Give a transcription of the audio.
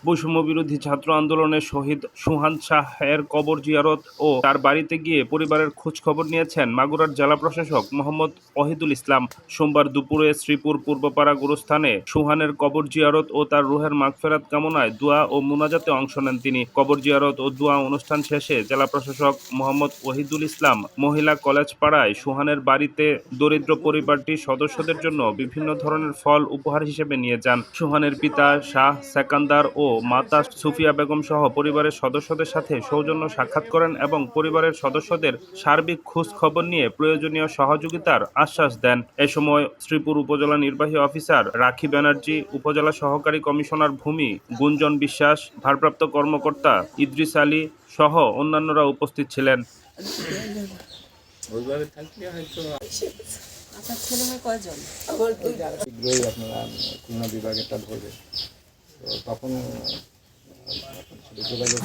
বৈষম্য বিরোধী ছাত্র আন্দোলনের শহীদ সুহান শাহের কবর জিয়ারত ও তার বাড়িতে গিয়ে পরিবারের খোঁজ খবর নিয়েছেন মাগুরার জেলা প্রশাসক মোহাম্মদ ওহিদুল ইসলাম। সোমবার দুপুরে শ্রীপুর পূর্বপাড়া গুরুস্থানে সুহানের কবর জিয়ারত ও তার রুহের মাগফেরাত কামনায় দোয়া ও মুনাজাতে অংশ নেন তিনি। কবর জিয়ারত ও দোয়া অনুষ্ঠান শেষে জেলা প্রশাসক মোহাম্মদ ওহিদুল ইসলাম মহিলা কলেজ পাড়ায় সুহানের বাড়িতে দরিদ্র পরিবারটির সদস্যদের জন্য বিভিন্ন ধরনের ফল উপহার হিসেবে নিয়ে যান। সুহানের পিতা শাহ সেকান্দার ও মাতা সুফিয়া বেগম সহ পরিবারের সদস্যদের সাথে সৌজন্য সাক্ষাৎ করেন এবং পরিবারের সদস্যদের সার্বিক খোঁজ খবর নিয়ে প্রয়োজনীয় সহযোগিতার আশ্বাস দেন। এ সময় শ্রীপুর উপজেলা নির্বাহী অফিসার রাখি ব্যানার্জি, উপজেলা সহকারী কমিশনার ভূমি গুঞ্জন বিশ্বাস, ভারপ্রাপ্ত কর্মকর্তা ইদ্রিস আলী সহ অন্যান্যরা উপস্থিত ছিলেন। আপনার ছেলে মেয়ে কয়জন? শীঘ্রই আপনারা খুলনা বিভাগেরটা ধরবে, তো তখন যোগাযোগ